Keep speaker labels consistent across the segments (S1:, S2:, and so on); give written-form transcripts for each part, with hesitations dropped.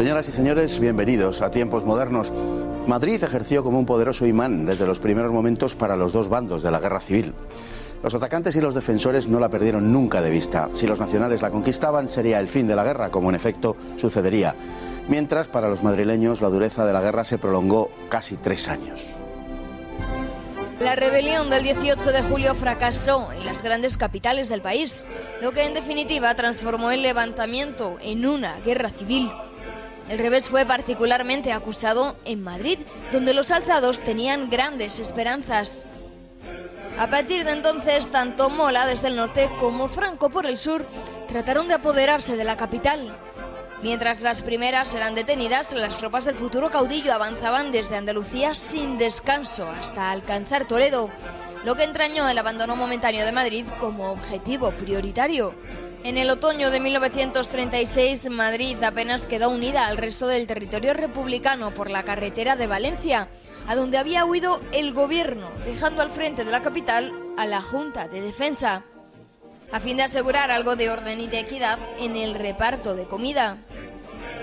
S1: Señoras y señores, bienvenidos a Tiempos Modernos. Madrid ejerció como un poderoso imán desde los primeros momentos para los dos bandos de la guerra civil. Los atacantes y los defensores no la perdieron nunca de vista. Si los nacionales la conquistaban, sería el fin de la guerra, como en efecto sucedería. Mientras, para los madrileños, la dureza de la guerra se prolongó casi 3 años.
S2: La rebelión del 18 de julio fracasó en las grandes capitales del país, lo que en definitiva transformó el levantamiento en una guerra civil. El revés fue particularmente acusado en Madrid, donde los alzados tenían grandes esperanzas. A partir de entonces, tanto Mola desde el norte como Franco por el sur trataron de apoderarse de la capital. Mientras las primeras eran detenidas, las tropas del futuro caudillo avanzaban desde Andalucía sin descanso hasta alcanzar Toledo, lo que entrañó el abandono momentáneo de Madrid como objetivo prioritario. En el otoño de 1936, Madrid apenas quedó unida al resto del territorio republicano por la carretera de Valencia, a donde había huido el gobierno, dejando al frente de la capital a la Junta de Defensa, a fin de asegurar algo de orden y de equidad en el reparto de comida.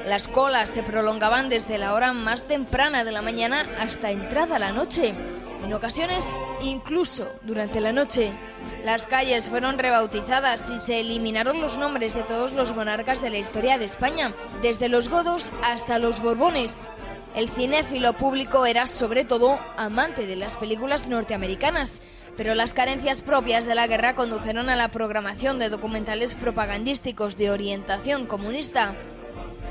S2: Las colas se prolongaban desde la hora más temprana de la mañana hasta entrada la noche, en ocasiones incluso durante la noche. Las calles fueron rebautizadas y se eliminaron los nombres de todos los monarcas de la historia de España, desde los godos hasta los borbones. El cinéfilo público era sobre todo amante de las películas norteamericanas, pero las carencias propias de la guerra condujeron a la programación de documentales propagandísticos de orientación comunista.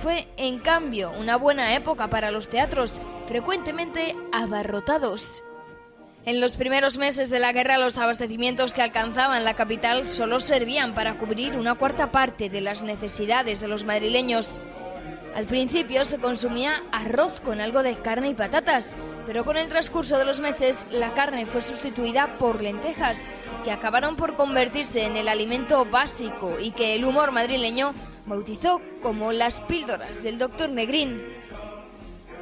S2: Fue, en cambio, una buena época para los teatros, frecuentemente abarrotados. En los primeros meses de la guerra, los abastecimientos que alcanzaban la capital solo servían para cubrir una cuarta parte de las necesidades de los madrileños. Al principio se consumía arroz con algo de carne y patatas, pero con el transcurso de los meses la carne fue sustituida por lentejas, que acabaron por convertirse en el alimento básico y que el humor madrileño bautizó como las píldoras del doctor Negrín.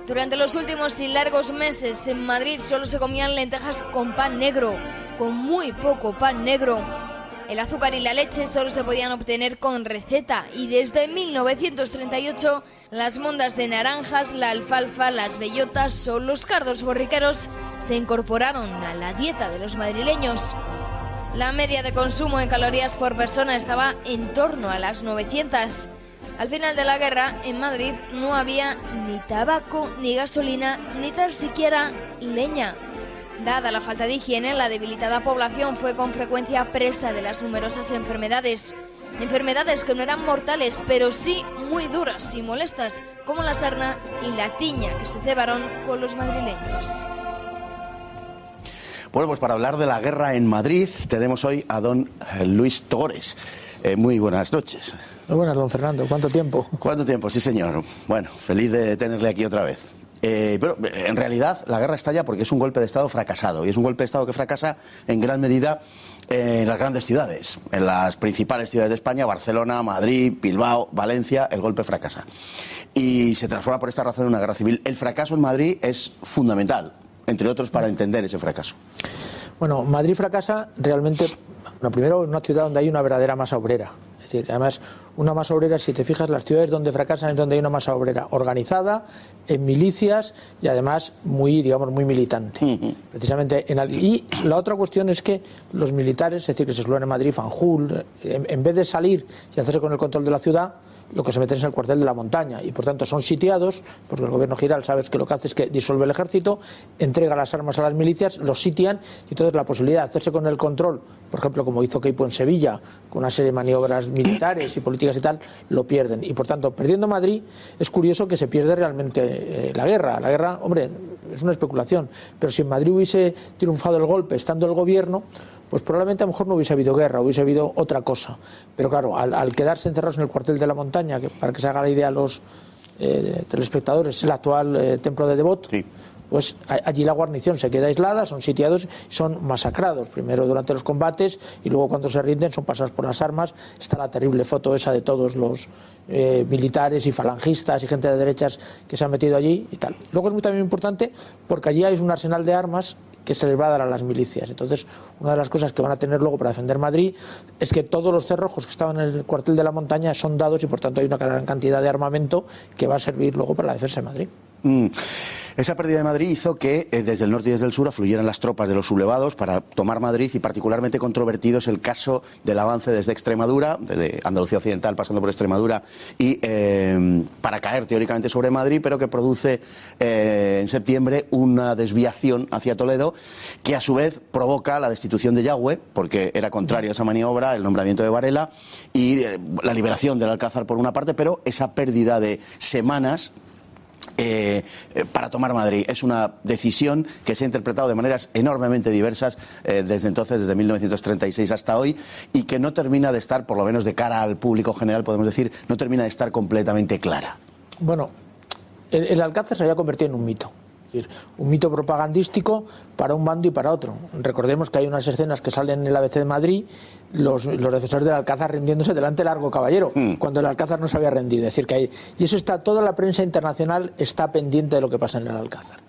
S2: Durante los últimos y largos meses en Madrid solo se comían lentejas con pan negro, con muy poco pan negro. El azúcar y la leche solo se podían obtener con receta y desde 1938 las mondas de naranjas, la alfalfa, las bellotas o los cardos borriqueros se incorporaron a la dieta de los madrileños. La media de consumo en calorías por persona estaba en torno a las 900. Al final de la guerra, en Madrid no había ni tabaco, ni gasolina, ni tan siquiera leña. Dada la falta de higiene, la debilitada población fue con frecuencia presa de las numerosas enfermedades. Enfermedades que no eran mortales, pero sí muy duras y molestas, como la sarna y la tiña que se cebaron con los madrileños.
S1: Bueno, pues para hablar de la guerra en Madrid tenemos hoy a don Luis Togores. Muy buenas noches.
S3: Muy buenas, don Fernando. ¿Cuánto tiempo?
S1: ¿Cuánto tiempo? Sí, señor. Bueno, feliz de tenerle aquí otra vez. Pero en realidad la guerra estalla porque es un golpe de Estado fracasado, y es un golpe de Estado que fracasa en gran medida en las grandes ciudades, en las principales ciudades de España: Barcelona, Madrid, Bilbao, Valencia. El golpe fracasa y se transforma por esta razón en una guerra civil. El fracaso en Madrid es fundamental, entre otros, para entender ese fracaso.
S3: Bueno, Madrid fracasa realmente, bueno, primero en una ciudad donde hay una verdadera masa obrera. Es decir, además, una masa obrera, si te fijas, las ciudades donde fracasan es donde hay una masa obrera organizada, en milicias y además muy, digamos, muy militante. Precisamente y la otra cuestión es que los militares, es decir, que se suelen en Madrid, Fanjul, en vez de salir y hacerse con el control de la ciudad, lo que se mete es en el cuartel de la montaña y por tanto son sitiados, porque el gobierno general, sabes que lo que hace es que disuelve el ejército, entrega las armas a las milicias, los sitian, y entonces la posibilidad de hacerse con el control, por ejemplo como hizo Queipo en Sevilla, con una serie de maniobras militares y políticas y tal, lo pierden. Y por tanto, perdiendo Madrid, es curioso que se pierde realmente la guerra. La guerra, hombre, es una especulación, pero si en Madrid hubiese triunfado el golpe estando el gobierno, pues probablemente a lo mejor no hubiese habido guerra, hubiese habido otra cosa. Pero claro, al quedarse encerrados en el cuartel de la montaña, que para que se haga la idea a los telespectadores, el actual templo de Devot, sí, pues allí la guarnición se queda aislada, son sitiados, son masacrados, primero durante los combates y luego cuando se rinden son pasados por las armas. Está la terrible foto esa de todos los militares y falangistas y gente de derechas que se han metido allí y tal. Luego es muy también importante porque allí hay un arsenal de armas que se les va a dar a las milicias. Entonces, una de las cosas que van a tener luego para defender Madrid es que todos los cerrojos que estaban en el cuartel de la montaña son dados y por tanto hay una gran cantidad de armamento que va a servir luego para la defensa de Madrid.
S1: Esa pérdida de Madrid hizo que desde el norte y desde el sur afluyeran las tropas de los sublevados para tomar Madrid, y particularmente controvertido es el caso del avance desde Extremadura, desde Andalucía Occidental pasando por Extremadura y para caer teóricamente sobre Madrid, pero que produce en septiembre una desviación hacia Toledo que a su vez provoca la destitución de Yagüe, porque era contrario a esa maniobra, el nombramiento de Varela y la liberación del Alcázar por una parte, pero esa pérdida de semanas para tomar Madrid. Es una decisión que se ha interpretado de maneras enormemente diversas desde entonces, desde 1936 hasta hoy, y que no termina de estar, por lo menos de cara al público general, podemos decir, no termina de estar completamente clara.
S3: Bueno, el Alcázar se había convertido en un mito. Es decir, un mito propagandístico para un bando y para otro. Recordemos que hay unas escenas que salen en el ABC de Madrid, los defensores del Alcázar rindiéndose delante del Largo Caballero, cuando el Alcázar no se había rendido. Es decir, que hay, y eso está, toda la prensa internacional está pendiente de lo que pasa en el Alcázar.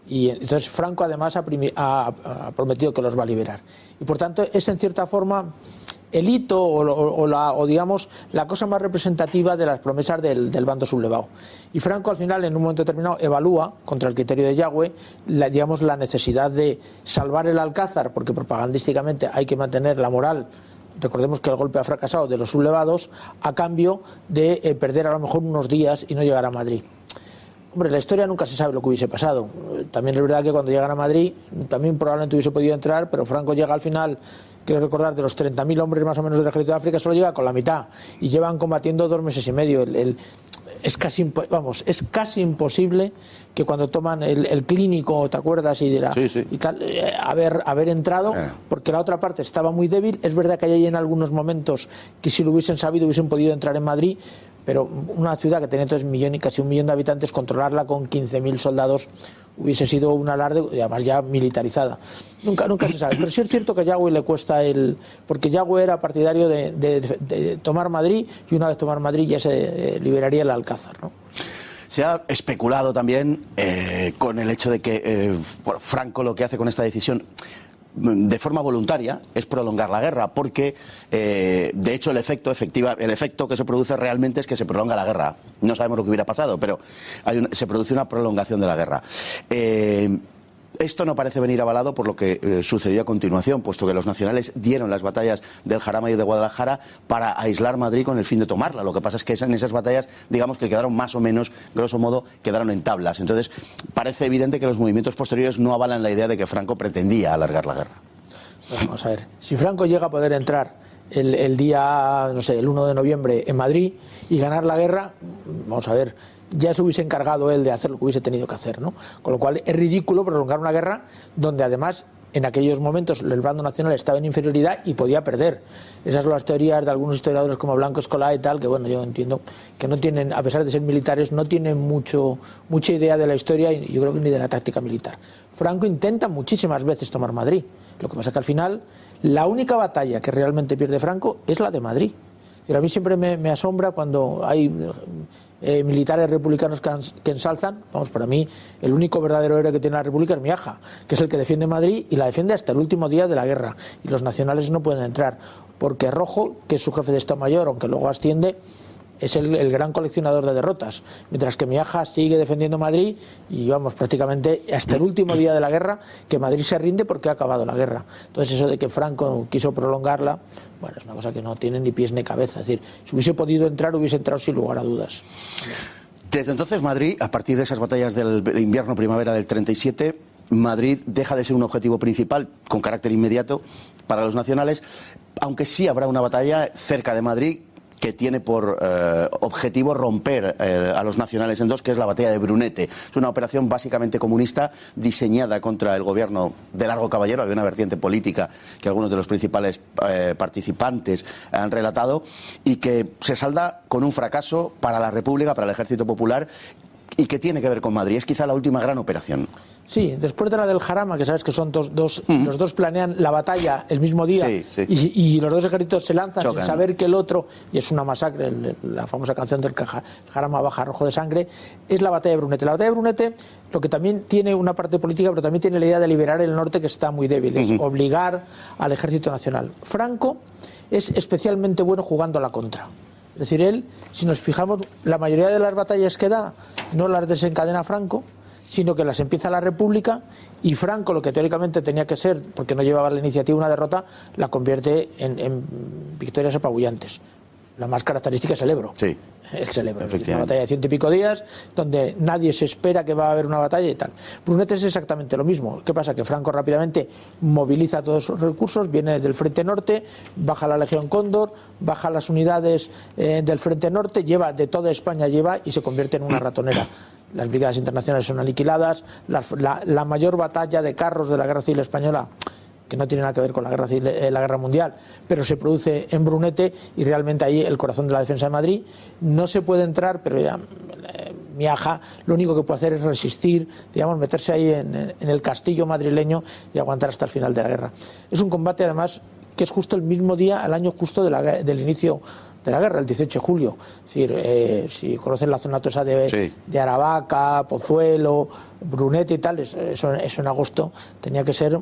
S3: Y entonces Franco además ha prometido que los va a liberar. Y por tanto es en cierta forma el hito o digamos la cosa más representativa de las promesas del bando sublevado. Y Franco al final en un momento determinado evalúa contra el criterio de Yagüe la necesidad de salvar el Alcázar, porque propagandísticamente hay que mantener la moral. Recordemos que el golpe ha fracasado de los sublevados a cambio de perder a lo mejor unos días y no llegar a Madrid. Hombre, la historia nunca se sabe lo que hubiese pasado. También es verdad que cuando llegan a Madrid también probablemente hubiese podido entrar, pero Franco llega al final, quiero recordar, de los 30.000 hombres más o menos del ejército de África, solo llega con la mitad y llevan combatiendo 2 meses y medio. Es casi imposible que cuando toman el clínico, ¿te acuerdas? Y tal, haber entrado, porque la otra parte estaba muy débil. Es verdad que hay en algunos momentos que si lo hubiesen sabido hubiesen podido entrar en Madrid, pero una ciudad que tenía entonces casi 1 millón de habitantes, controlarla con 15.000 soldados hubiese sido un alarde, y además ya militarizada. Nunca se sabe, pero sí es cierto que a Yagüe le cuesta porque Yagüe era partidario de tomar Madrid, y una vez tomar Madrid ya se liberaría el Alcázar, ¿no?
S1: Se ha especulado también con el hecho de que Franco lo que hace con esta decisión de forma voluntaria es prolongar la guerra, porque de hecho el efecto que se produce realmente es que se prolonga la guerra. No sabemos lo que hubiera pasado, pero se produce una prolongación de la guerra. Esto no parece venir avalado por lo que sucedió a continuación, puesto que los nacionales dieron las batallas del Jarama y de Guadalajara para aislar Madrid con el fin de tomarla. Lo que pasa es que en esas batallas, digamos que quedaron más o menos, grosso modo, quedaron en tablas. Entonces, parece evidente que los movimientos posteriores no avalan la idea de que Franco pretendía alargar la guerra.
S3: Vamos a ver, si Franco llega a poder entrar el día, no sé, el 1 de noviembre en Madrid y ganar la guerra, vamos a ver, ya se hubiese encargado él de hacer lo que hubiese tenido que hacer, ¿no? Con lo cual es ridículo prolongar una guerra donde además en aquellos momentos el bando nacional estaba en inferioridad y podía perder. Esas son las teorías de algunos historiadores como Blanco Escolá y tal, que bueno, yo entiendo que no tienen, a pesar de ser militares, no tienen mucha idea de la historia y yo creo que ni de la táctica militar. Franco intenta muchísimas veces tomar Madrid. Lo que pasa es que al final la única batalla que realmente pierde Franco es la de Madrid. Pero a mí siempre me asombra cuando hay militares republicanos que ensalzan. Vamos, para mí el único verdadero héroe que tiene la República es Miaja, que es el que defiende Madrid y la defiende hasta el último día de la guerra. Y los nacionales no pueden entrar, porque Rojo, que es su jefe de Estado Mayor, aunque luego asciende, es el gran coleccionador de derrotas, mientras que Miaja sigue defendiendo Madrid y vamos, prácticamente hasta el último día de la guerra, que Madrid se rinde porque ha acabado la guerra. Entonces eso de que Franco quiso prolongarla, bueno, es una cosa que no tiene ni pies ni cabeza. Es decir, si hubiese podido entrar, hubiese entrado sin lugar a dudas.
S1: Desde entonces Madrid, a partir de esas batallas del invierno-primavera del 37, Madrid deja de ser un objetivo principal con carácter inmediato para los nacionales, aunque sí habrá una batalla cerca de Madrid que tiene por objetivo romper a los nacionales en dos, que es la batalla de Brunete. Es una operación básicamente comunista diseñada contra el gobierno de Largo Caballero. Había una vertiente política que algunos de los principales participantes han relatado y que se salda con un fracaso para la República, para el Ejército Popular, y que tiene que ver con Madrid. Es quizá la última gran operación.
S3: Sí, después de la del Jarama, que sabes que son los dos planean la batalla el mismo día,
S1: sí.
S3: Y los dos ejércitos se lanzan
S1: Chocan.
S3: sin saber que el otro, y es una masacre, la famosa canción del Jarama baja rojo de sangre, es la batalla de Brunete. La batalla de Brunete, lo que también tiene una parte política, pero también tiene la idea de liberar el norte, que está muy débil, es obligar al ejército nacional. Franco es especialmente bueno jugando a la contra. Es decir, él, si nos fijamos, la mayoría de las batallas que da no las desencadena Franco, sino que las empieza la República, y Franco, lo que teóricamente tenía que ser, porque no llevaba la iniciativa, una derrota, la convierte en victorias apabullantes. La más característica es el Ebro.
S1: Sí.
S3: El Ebro. Es una batalla de 100 y pico días, donde nadie se espera que va a haber una batalla y tal. Brunete es exactamente lo mismo. ¿Qué pasa? Que Franco rápidamente moviliza todos sus recursos, viene del Frente Norte, baja la Legión Cóndor, baja las unidades del Frente Norte, lleva de toda España, y se convierte en una ratonera. Las brigadas internacionales son aniquiladas, la mayor batalla de carros de la Guerra Civil Española, que no tiene nada que ver con la guerra mundial, pero se produce en Brunete, y realmente ahí el corazón de la defensa de Madrid. No se puede entrar, pero ya Miaja lo único que puede hacer es resistir, digamos, meterse ahí en el castillo madrileño y aguantar hasta el final de la guerra. Es un combate, además, que es justo el mismo día, al año justo del inicio de la guerra, el 18 de julio. Es decir, si conocen la zona tosa de Aravaca, Pozuelo, Brunete y tal, eso en agosto tenía que ser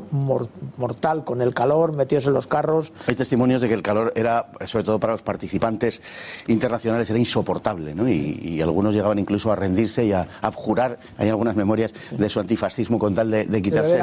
S3: mortal, con el calor, metidos en los carros.
S1: Hay testimonios de que el calor era, sobre todo para los participantes internacionales, era insoportable, ¿no? Y algunos llegaban incluso a rendirse y a abjurar. Hay algunas memorias de su antifascismo con tal de quitarse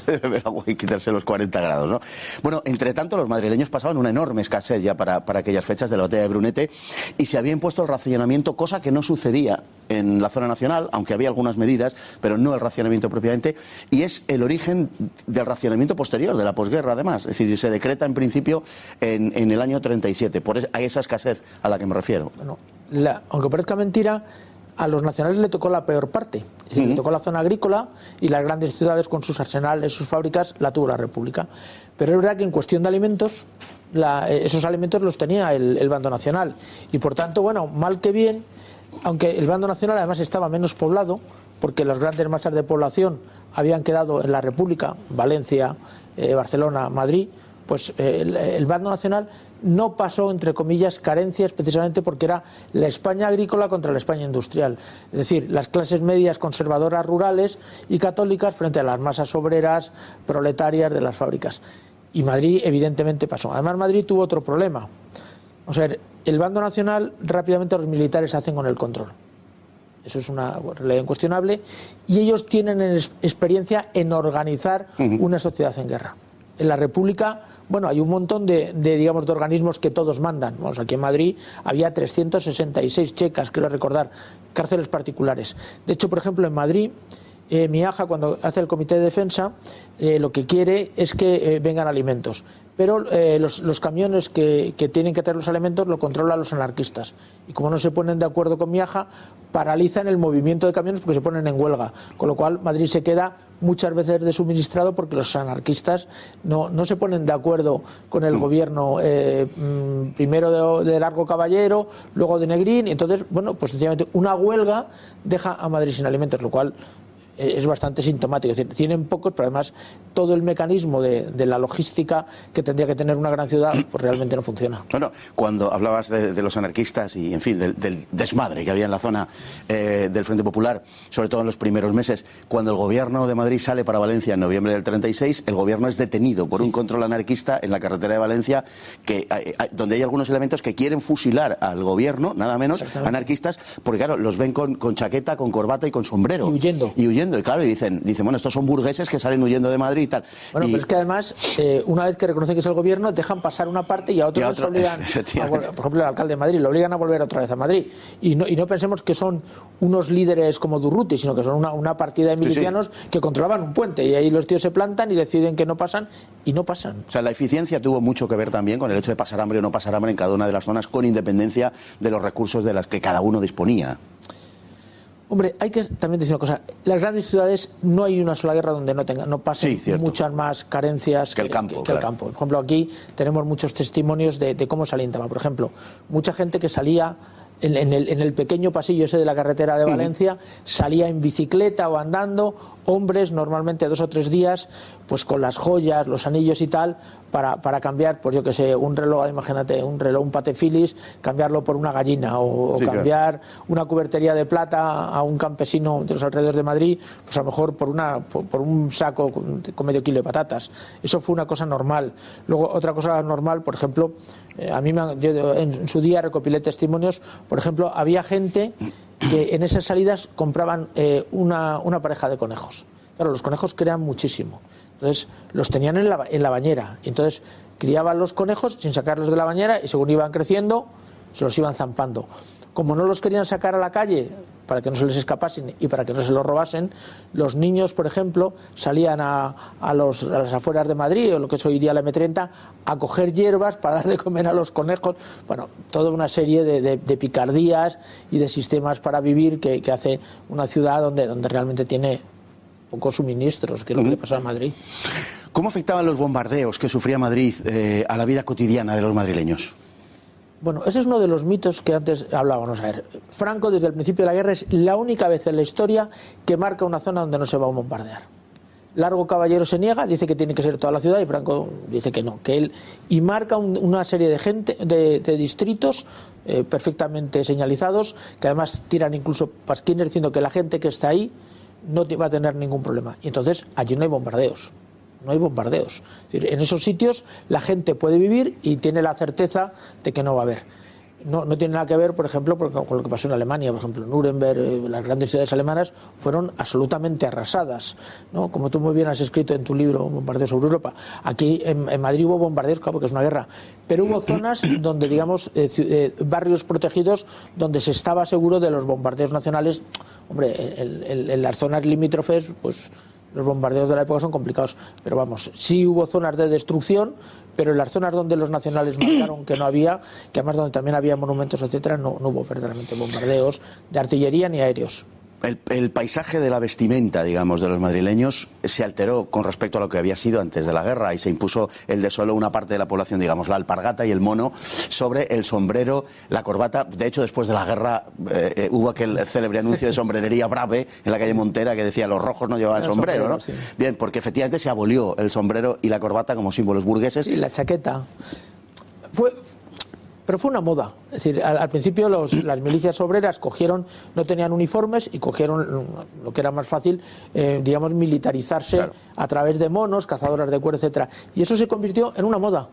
S1: de beber agua y quitarse los 40 grados, ¿no? Bueno, entre tanto, los madrileños pasaban una enorme escasez ya para aquellas fechas de la batalla de Brunete, y se había impuesto el racionamiento, cosa que no sucedía en la zona nacional, aunque había algunas medidas, pero no el racionamiento propiamente, y es el origen del racionamiento posterior, de la posguerra además. Es decir, se decreta en principio en el año 37, por esa escasez a la que me refiero.
S3: Bueno, aunque parezca mentira, a los nacionales le tocó la peor parte. Es decir, le tocó la zona agrícola, y las grandes ciudades con sus arsenales, sus fábricas, la tuvo la República. Pero es verdad que en cuestión de alimentos, esos alimentos los tenía el bando nacional, y por tanto, bueno, mal que bien, aunque el bando nacional además estaba menos poblado, porque las grandes masas de población habían quedado en la República, Valencia, Barcelona, Madrid, pues el bando nacional no pasó, entre comillas, carencias, precisamente porque era la España agrícola contra la España industrial. Es decir, las clases medias conservadoras rurales y católicas frente a las masas obreras proletarias de las fábricas. Y Madrid evidentemente pasó. Además, Madrid tuvo otro problema. O sea, el bando nacional, rápidamente los militares hacen con el control. Eso es una realidad incuestionable, y ellos tienen experiencia en organizar una sociedad en guerra. En la República, bueno, hay un montón de organismos que todos mandan. Vamos, aquí en Madrid había 366 checas, quiero recordar, cárceles particulares. De hecho, por ejemplo, en Madrid, Miaja, cuando hace el Comité de Defensa, lo que quiere es que vengan alimentos. Pero los camiones que tienen que traer los alimentos lo controlan los anarquistas. Y como no se ponen de acuerdo con Miaja, paralizan el movimiento de camiones porque se ponen en huelga. Con lo cual Madrid se queda muchas veces desuministrado porque los anarquistas no se ponen de acuerdo con el gobierno, primero de Largo Caballero, luego de Negrín. Y entonces, bueno, pues sencillamente una huelga deja a Madrid sin alimentos, lo cual es bastante sintomático. Es decir, tienen pocos, pero además todo el mecanismo de la logística que tendría que tener una gran ciudad, pues realmente no funciona.
S1: Bueno, cuando hablabas de los anarquistas y, en fin, del desmadre que había en la zona del Frente Popular, sobre todo en los primeros meses, cuando el gobierno de Madrid sale para Valencia en noviembre del 36, el gobierno es detenido por un control anarquista en la carretera de Valencia, donde hay algunos elementos que quieren fusilar al gobierno, nada menos, anarquistas, porque claro, los ven con chaqueta, con corbata y con sombrero.
S3: Y huyendo.
S1: Y claro, y dicen, bueno, estos son burgueses que salen huyendo de Madrid y tal.
S3: Bueno, pero es que además, una vez que reconocen que es el gobierno, dejan pasar una parte y a otros les obligan, por ejemplo, el alcalde de Madrid, lo obligan a volver otra vez a Madrid. Y no pensemos que son unos líderes como Durruti, sino que son una partida de milicianos que controlaban un puente, y ahí los tíos se plantan y deciden que no pasan, y no pasan. O
S1: sea, la eficiencia tuvo mucho que ver también con el hecho de pasar hambre o no pasar hambre en cada una de las zonas, con independencia de los recursos de las que cada uno disponía.
S3: Hombre, hay que también decir una cosa. Las grandes ciudades no hay una sola guerra donde no pasen muchas más carencias que el campo. Por ejemplo, aquí tenemos muchos testimonios de cómo se alientaba. Por ejemplo, mucha gente que salía en el pequeño pasillo ese de la carretera de Valencia, salía en bicicleta o andando, hombres normalmente 2 o 3 días, pues con las joyas, los anillos y tal, para cambiar, pues yo que sé, un reloj, imagínate, un reloj, un patefilis, cambiarlo por una gallina, o cambiar una cubertería de plata a un campesino de los alrededores de Madrid, pues a lo mejor por un saco con medio kilo de patatas. Eso fue una cosa normal. Luego, otra cosa normal, por ejemplo, yo en su día recopilé testimonios, por ejemplo, había gente que en esas salidas compraban una pareja de conejos. Claro, los conejos crean muchísimo. Entonces, los tenían en la bañera. Entonces, criaban los conejos sin sacarlos de la bañera y según iban creciendo, se los iban zampando. Como no los querían sacar a la calle para que no se les escapasen y para que no se los robasen, los niños, por ejemplo, salían a las afueras de Madrid, o lo que es hoy día la M30, a coger hierbas para dar de comer a los conejos. Bueno, toda una serie de picardías y de sistemas para vivir que hace una ciudad donde realmente tiene pocos suministros, que es lo que le pasa a Madrid.
S1: ¿Cómo afectaban los bombardeos que sufría Madrid a la vida cotidiana de los madrileños?
S3: Bueno, ese es uno de los mitos que antes hablábamos. A ver, Franco desde el principio de la guerra es la única vez en la historia que marca una zona donde no se va a bombardear. Largo Caballero se niega, dice que tiene que ser toda la ciudad, y Franco dice que no, que él, y marca una serie de gente, de distritos perfectamente señalizados, que además tiran incluso pasquines diciendo que la gente que está ahí no va a tener ningún problema. Y entonces allí no hay bombardeos. No hay bombardeos. Es decir, en esos sitios la gente puede vivir y tiene la certeza de que no va a haber. No tiene nada que ver, por ejemplo, con lo que pasó en Alemania. Por ejemplo, Nuremberg, las grandes ciudades alemanas fueron absolutamente arrasadas, ¿no? Como tú muy bien has escrito en tu libro, Bombardeos sobre Europa. Aquí en Madrid hubo bombardeos, claro, porque es una guerra. Pero hubo zonas donde, digamos, barrios protegidos, donde se estaba seguro de los bombardeos nacionales. Hombre, en las zonas limítrofes, pues los bombardeos de la época son complicados, pero vamos, sí hubo zonas de destrucción, pero en las zonas donde los nacionales marcaron que no había, que además donde también había monumentos, etcétera, no hubo verdaderamente bombardeos de artillería ni aéreos.
S1: El paisaje de la vestimenta, digamos, de los madrileños se alteró con respecto a lo que había sido antes de la guerra y se impuso el de solo una parte de la población, digamos, la alpargata y el mono sobre el sombrero, la corbata. De hecho, después de la guerra hubo aquel célebre anuncio de sombrerería Brave en la calle Montera que decía los rojos no llevaban sombrero, ¿no? Sí. Bien, porque efectivamente se abolió el sombrero y la corbata como símbolos burgueses.
S3: Y la chaqueta. Pero fue una moda. Es decir, al principio las milicias obreras no tenían uniformes y cogieron lo que era más fácil, digamos, militarizarse, claro, a través de monos, cazadoras de cuero, etcétera. Y eso se convirtió en una moda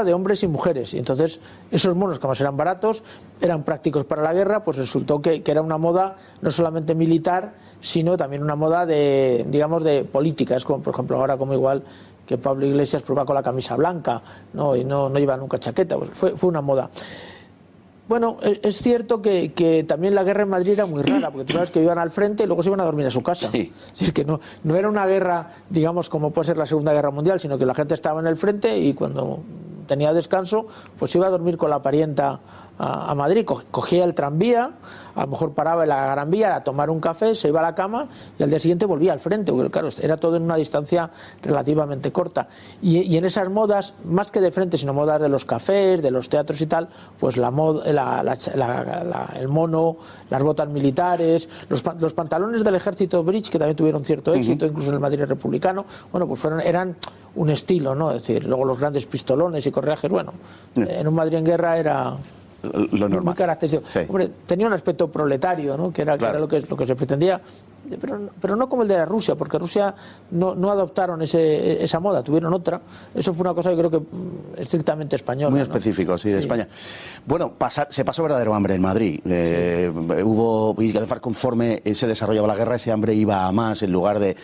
S3: de hombres y mujeres. Y entonces esos monos, como eran baratos, eran prácticos para la guerra, pues resultó que era una moda no solamente militar, sino también una moda de, digamos, de política. Es como, por ejemplo, ahora como igual que Pablo Iglesias prueba con la camisa blanca, ¿no? Y no lleva nunca chaqueta. Pues fue una moda. Bueno, es cierto que también la guerra en Madrid era muy rara, porque tú sabes que iban al frente y luego se iban a dormir a su casa. Sí. Es decir, que no era una guerra, digamos, como puede ser la Segunda Guerra Mundial, sino que la gente estaba en el frente y cuando tenía descanso, pues iba a dormir con la parienta a Madrid, cogía el tranvía, a lo mejor paraba en la Gran Vía a tomar un café, se iba a la cama y al día siguiente volvía al frente, porque claro, era todo en una distancia relativamente corta. Y en esas modas, más que de frente, sino modas de los cafés, de los teatros y tal, pues el mono, las botas militares, los pantalones del ejército bridge, que también tuvieron cierto éxito, incluso en el Madrid republicano, bueno, pues eran un estilo, ¿no? Es decir, luego los grandes pistolones y correajes, bueno, en un Madrid en guerra era
S1: lo normal,
S3: muy característico. Sí. Hombre, tenía un aspecto proletario, ¿no? Que era lo que se pretendía, pero no como el de la Rusia, porque Rusia no adoptaron esa moda, tuvieron otra. Eso fue una cosa, yo creo que estrictamente española.
S1: Muy específico, sí, de España. Bueno, se pasó verdadero hambre en Madrid. Hubo, y además conforme se desarrollaba la guerra, ese hambre iba a más, en lugar de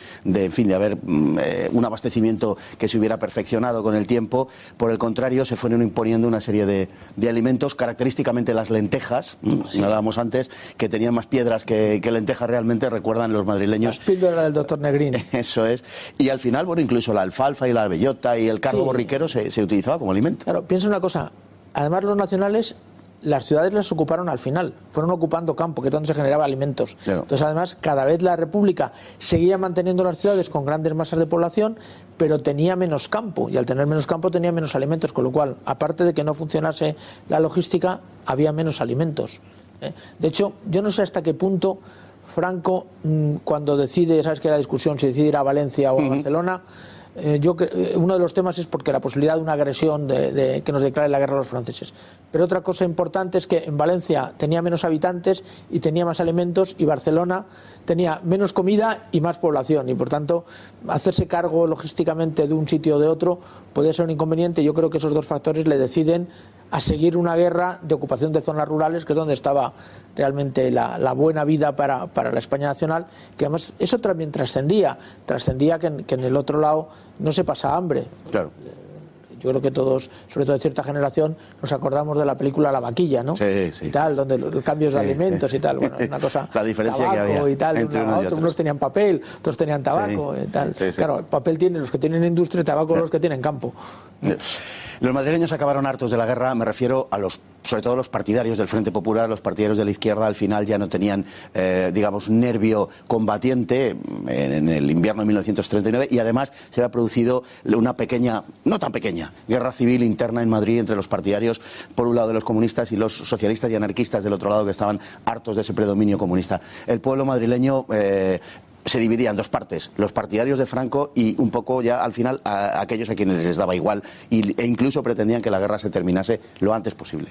S1: haber un abastecimiento que se hubiera perfeccionado con el tiempo. Por el contrario, se fueron imponiendo una serie de alimentos, característicamente las lentejas, hablábamos antes, que tenían más piedras que lentejas realmente, recuerdan los madrileños.
S3: Las píldoras del doctor Negrín.
S1: Eso es. Y al final, bueno, incluso la alfalfa y la bellota y el carbo borriquero se utilizaba como alimento.
S3: Claro, piensa una cosa. Además, los nacionales, las ciudades las ocuparon al final. Fueron ocupando campo, que es donde se generaba alimentos. Claro. Entonces, además, cada vez la República seguía manteniendo las ciudades con grandes masas de población, pero tenía menos campo. Y al tener menos campo tenía menos alimentos, con lo cual, aparte de que no funcionase la logística, había menos alimentos. De hecho, yo no sé hasta qué punto Franco, cuando decide, sabes que la discusión si decide ir a Valencia o a Barcelona, uno de los temas es porque la posibilidad de una agresión que nos declare la guerra a los franceses. Pero otra cosa importante es que en Valencia tenía menos habitantes y tenía más alimentos, y Barcelona tenía menos comida y más población, y por tanto hacerse cargo logísticamente de un sitio o de otro puede ser un inconveniente. Yo creo que esos dos factores le deciden a seguir una guerra de ocupación de zonas rurales, que es donde estaba realmente la buena vida para la España nacional, que además eso también trascendía que en el otro lado no se pasa hambre.
S1: Claro.
S3: Yo creo que todos, sobre todo de cierta generación, nos acordamos de la película La Vaquilla, ¿no?
S1: Sí.
S3: Y tal, donde los cambios de alimentos y tal, bueno, es una cosa.
S1: La diferencia
S3: tabaco
S1: que había
S3: y tal,
S1: entre unos y otros.
S3: unos tenían papel, otros tenían tabaco y tal.
S1: Sí.
S3: Claro, el papel tiene los que tienen industria y tabaco los que tienen campo.
S1: Los madrileños acabaron hartos de la guerra, me refiero a sobre todo los partidarios del Frente Popular, los partidarios de la izquierda, al final ya no tenían, digamos, nervio combatiente en el invierno de 1939, y además se había producido una pequeña, no tan pequeña, guerra civil interna en Madrid entre los partidarios, por un lado, de los comunistas, y los socialistas y anarquistas del otro lado, que estaban hartos de ese predominio comunista. El pueblo madrileño se dividía en dos partes: los partidarios de Franco y un poco ya al final a aquellos a quienes les daba igual, e incluso pretendían que la guerra se terminase lo antes posible.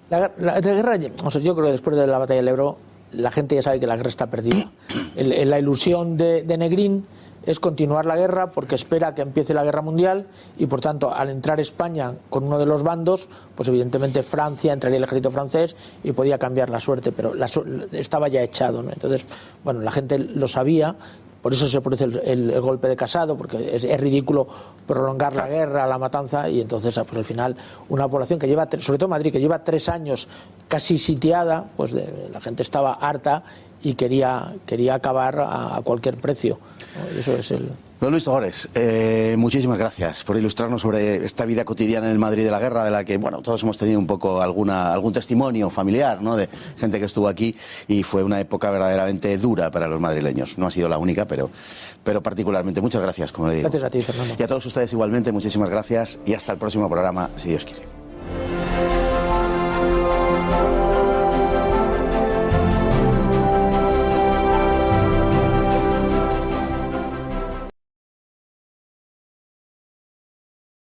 S3: La guerra, o sea, yo creo que después de la batalla del Ebro la gente ya sabe que la guerra está perdida. La ilusión de Negrín es continuar la guerra porque espera que empiece la guerra mundial, y por tanto al entrar España con uno de los bandos, pues evidentemente Francia entraría el ejército francés y podía cambiar la suerte, pero estaba ya echado, ¿no? Entonces, bueno, la gente lo sabía. Por eso se produce el golpe de Casado, porque es ridículo prolongar la guerra, la matanza, y entonces pues al final una población que lleva, sobre todo Madrid, que lleva 3 años casi sitiada, pues la gente estaba harta y quería acabar a cualquier precio, ¿no? Eso es el...
S1: Don Luis Togores, muchísimas gracias por ilustrarnos sobre esta vida cotidiana en el Madrid de la guerra, de la que, bueno, todos hemos tenido un poco algún testimonio familiar, ¿no?, de gente que estuvo aquí, y fue una época verdaderamente dura para los madrileños. No ha sido la única, pero particularmente. Muchas gracias, como le digo.
S3: Gracias a ti, Fernando.
S1: Y a todos ustedes igualmente, muchísimas gracias, y hasta el próximo programa, si Dios quiere.